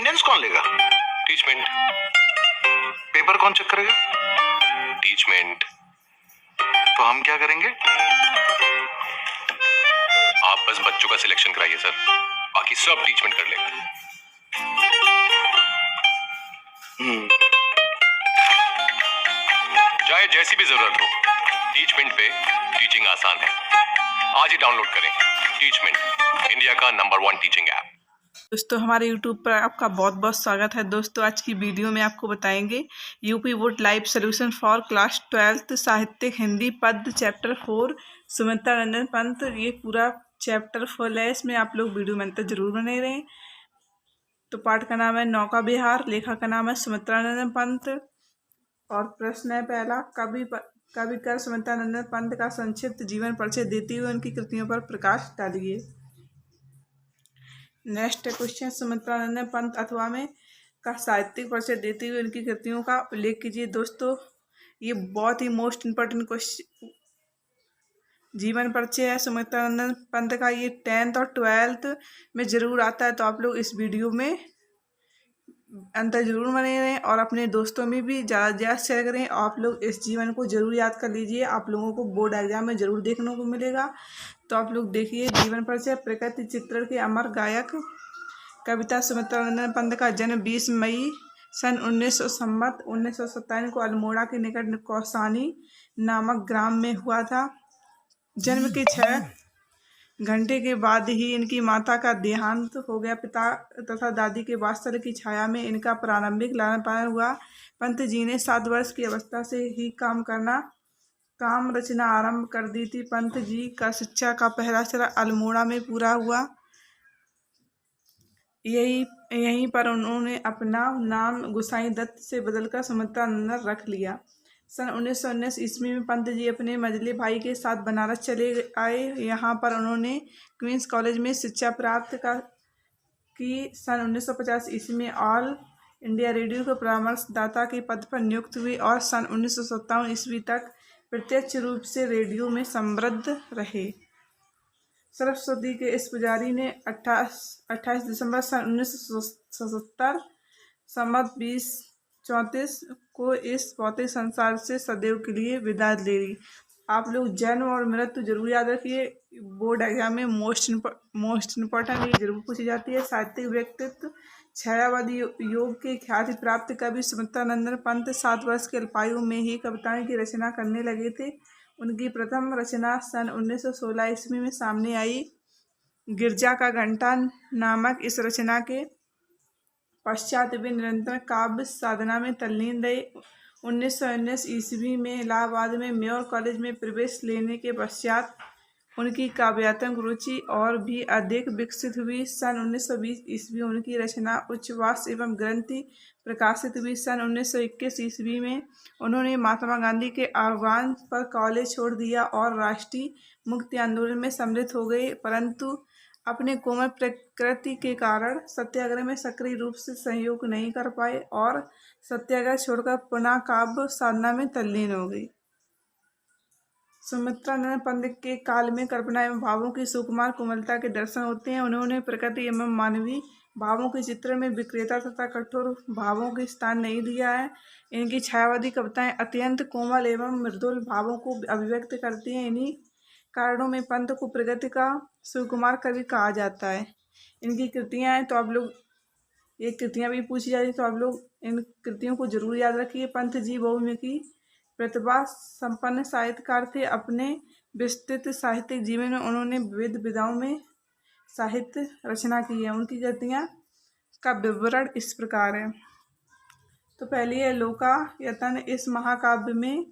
Attendance कौन लेगा? Teachmint. Paper कौन चेक करेगा? टीचमेंट। तो हम क्या करेंगे? आप बस बच्चों का सिलेक्शन कराइए सर, बाकी सब टीचमेंट कर लेगा। चाहे जैसी भी जरूरत हो, टीचमेंट पे टीचिंग आसान है। आज ही डाउनलोड करें टीचमेंट, इंडिया का नंबर 1 टीचिंग ऐप। दोस्तों हमारे YouTube पर आपका बहुत बहुत स्वागत है। दोस्तों आज की वीडियो में आपको बताएंगे UP board live solution for class 12th साहित्यिक हिंदी पद्य चैप्टर 4 सुमित्रा नंदन पंत। ये पूरा चैप्टर फुल है, इसमें आप लोग वीडियो में अंत जरूर बने रहें। तो पाठ का नाम है नौका विहार, लेखक का नाम है सुमित्रा नंदन पंत। और प्रश्न है पहला, कवि कर सुमित्रा नंदन पंत का संक्षिप्त जीवन परिचय देते हुए उनकी कृतियों पर प्रकाश डालिए। नेक्स्ट क्वेश्चन, सुमित्रा नंदन पंत अथवा में का साहित्यिक परिचय देते हुए उनकी कृतियों का उल्लेख कीजिए। दोस्तों ये बहुत ही मोस्ट इम्पोर्टेंट क्वेश्चन जीवन परिचय है सुमित्रा नंदन पंत का। ये 10th और 12th में जरूर आता है, तो आप लोग इस वीडियो में अंतर जरूर बने रहें और अपने दोस्तों में भी ज़्यादा ज़्यादा शेयर करें। आप लोग इस जीवन को जरूर याद कर लीजिए, आप लोगों को बोर्ड एग्जाम में जरूर देखने को मिलेगा। तो आप लोग देखिए जीवन परिचय। प्रकृति चित्रण के अमर गायक। कविता सुमित्रा नंदन पंत का जन्म 20 मई सन 1957 को अल्मोड़ा के निकट कौसानी नामक ग्राम में हुआ था। जन्म के 6 घंटे के बाद ही इनकी माता का देहांत हो गया। पिता तथा दादी के वात्सल्य की छाया में इनका प्रारंभिक लालन पालन हुआ। पंत जी ने 7 वर्ष की अवस्था से ही काम रचना आरंभ कर दी थी। पंत जी का शिक्षा का पहला चरण अल्मोड़ा में पूरा हुआ। यहीं पर उन्होंने अपना नाम गोसाई दत्त से बदलकर सुमित्रा नंदन रख लिया। सन 1919 ईस्वी में पंत जी अपने मझले भाई के साथ बनारस चले आए। यहाँ पर उन्होंने क्वींस कॉलेज में शिक्षा प्राप्त की। सन 1950 ईस्वी में ऑल इंडिया रेडियो के परामर्शदाता के पद पर नियुक्त हुए और सन 1957 ईस्वी तक प्रत्यक्ष रूप से रेडियो में समृद्ध रहे। सरस्वती के इस पुजारी ने 28 दिसंबर सन 1977 संवत 2034 को इस भौतिक संसार से सदैव के लिए विदा ले ली। आप लोग जन्म और मृत्यु जरूर याद रखिए, बोर्ड एग्जाम में मोस्ट इम्पोर्टेंट ये जरूर पूछी जाती है। साहित्यिक व्यक्तित्व, छायावादी योग के ख्याति प्राप्त कवि सुमित्रा नंदन पंत 7 वर्ष की अल्पायु में ही कविताएं की रचना करने लगे थे। उनकी प्रथम रचना सन 1916 ईस्वी में सामने आई। गिरजा का घंटा नामक इस रचना के पश्चात वे निरंतर काव्य साधना में तल्लीन रहे। 1919 ईस्वी में इलाहाबाद में मेयर कॉलेज में प्रवेश लेने के पश्चात उनकी काव्यात्मक रुचि और भी अधिक विकसित हुई। सन 1920 ईस्वी उनकी रचना उच्छ्वास एवं ग्रंथि प्रकाशित हुई। सन 1921 ईस्वी में उन्होंने महात्मा गांधी के आह्वान पर कॉलेज छोड़ दिया और राष्ट्रीय मुक्ति आंदोलन में सम्मिलित हो गए, परंतु अपने कोमल प्रकृति के कारण सत्याग्रह में सक्रिय रूप से सहयोग नहीं कर पाए और सत्याग्रह छोड़कर पुनः काव्य साधना में तल्लीन हो गई। सुमित्रा नंदन पंत के काल में कल्पना एवं भावों की सुकुमार कोमलता के दर्शन होते हैं। उन्होंने प्रकृति एवं मानवीय भावों के चित्र में विक्रेता तथा कठोर भावों के स्थान नहीं दिया है। इनकी छायावादी कविताएं अत्यंत कोमल एवं मृदुल भावों को अभिव्यक्त करती हैं। इन्हीं कारणों में पंत को प्रकृति का सुकुमार कवि कहा जाता है। इनकी कृतियां हैं, तो आप लोग ये कृतियां भी पूछी जाती, तो आप लोग इन कृतियों को जरूर याद रखिए। पंत जी बहुमुखी प्रतिभा संपन्न साहित्यकार थे। अपने विस्तृत साहित्यिक जीवन में उन्होंने विविध विधाओं में साहित्य रचना की है। उनकी कृतियां का विवरण इस प्रकार है। तो पहली है लोकायतन। इस महाकाव्य में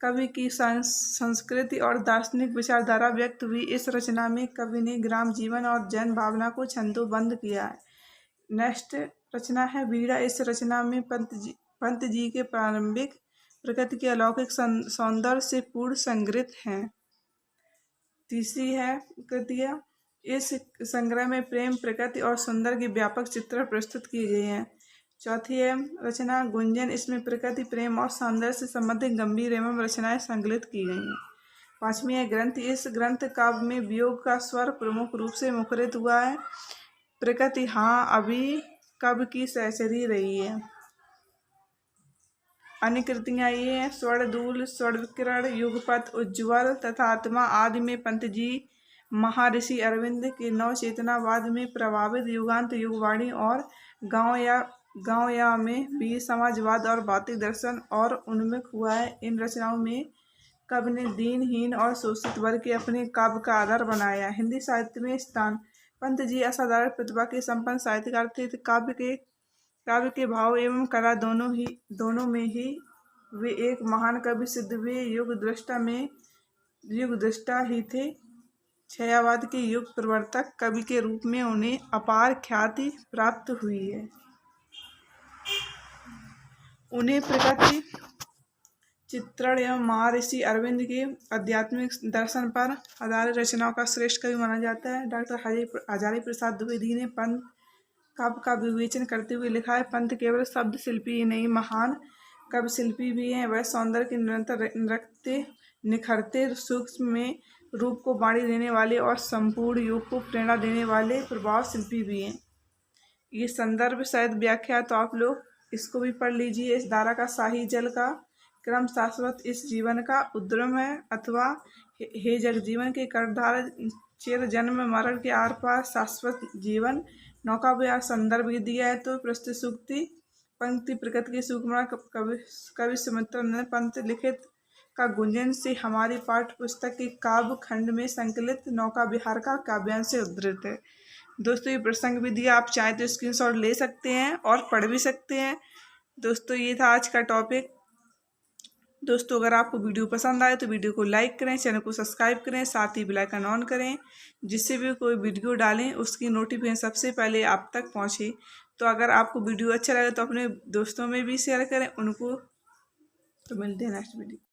कवि की संस्कृति और दार्शनिक विचारधारा व्यक्त हुई। इस रचना में कवि ने ग्राम जीवन और जन भावना को छंदोबद्ध किया है। नेक्स्ट रचना है वीणा। इस रचना में पंत जी के प्रारंभिक प्रकृति के अलौकिक सौंदर्य से पूर्ण संग्रहित हैं। तीसरी है कृतियां। इस संग्रह में प्रेम, प्रकृति और सुंदर की व्यापक चित्र प्रस्तुत किए गए हैं। चौथी है रचना गुंजन। इसमें प्रकृति, प्रेम और सौंदर्य से संबंधित गंभीर एवं रचनाएं संकलित की गई हैं। पांचवी है ग्रंथ। इस ग्रंथ काव्य में वियोग का स्वर प्रमुख रूप से मुखरित हुआ है। प्रकृति हाँ अभी कब की सहचरी रही है। अन्य कृतियाँ ये हैं स्वर्णदूल, स्वर्णकिरण, युगपथ, उज्ज्वल तथा आत्मा आदि में पंत जी महर्षि अरविंद के नव चेतनावाद में प्रभावित युगांत युगवाणी और गांव या में भी समाजवाद और भौतिक दर्शन और उन्मुख हुआ है। इन रचनाओं में कवि ने दीनहीन और शोषित वर्ग के अपने काव्य का आधार बनाया। हिंदी साहित्य में स्थान पंत जी असाधारण प्रतिभा के संपन्न साहित्यकार थे। काव्य के भाव एवं कला दोनों में ही वे एक महान कवि सिद्ध हुए। युग दृष्टा ही थे। छायावाद के युग प्रवर्तक कवि के रूप में उन्हें अपार ख्याति प्राप्त हुई है। उन्हें प्रकृति चित्रण एवं महर्षि अरविंद के आध्यात्मिक दर्शन पर आधारित रचनाओं का श्रेष्ठ कवि माना जाता है। डॉक्टर हजारी प्रसाद द्विवेदी ने पंत काव्य का विवेचन करते हुए लिखा है, पंत केवल शब्द शिल्पी ही नहीं, महान कवि शिल्पी भी हैं। वह सौंदर्य के निरंतर निखरते सूक्ष्म में रूप को बाणी देने वाले और संपूर्ण युग को प्रेरणा देने वाले प्रभाव शिल्पी भी हैं। ये संदर्भ शायद व्याख्या तो आप लोग इसको भी पढ़ लीजिए। इस धारा का शाही जल का क्रम शाश्वत इस जीवन का उद्गम है, अथवा हे जगजीवन के करधार चिर जन्म मरण के आर पार शाश्वत जीवन नौका भी संदर्भ दिया है। तो प्रस्तुत सूक्ति पंक्ति प्रकृति की सूक्ष्म कवि सुमित्रानंद पंत लिखित का गुंजन से हमारी पाठ्य पुस्तक के काव्य खंड में संकलित नौका विहार का काव्यांश से उद्धृत है। दोस्तों, ये प्रसंग भी दिया, आप चाहें तो स्क्रीनशॉट ले सकते हैं और पढ़ भी सकते हैं। दोस्तों, ये था आज का टॉपिक। दोस्तों, अगर आपको वीडियो पसंद आए तो वीडियो को लाइक करें, चैनल को सब्सक्राइब करें, साथ ही बेल आइकन ऑन करें, जिससे भी कोई वीडियो डालें उसकी नोटिफिकेशन सबसे पहले आप तक पहुंचे। तो अगर आपको वीडियो अच्छा लगे तो अपने दोस्तों में भी शेयर करें उनको। तो मिलते हैं नेक्स्ट वीडियो।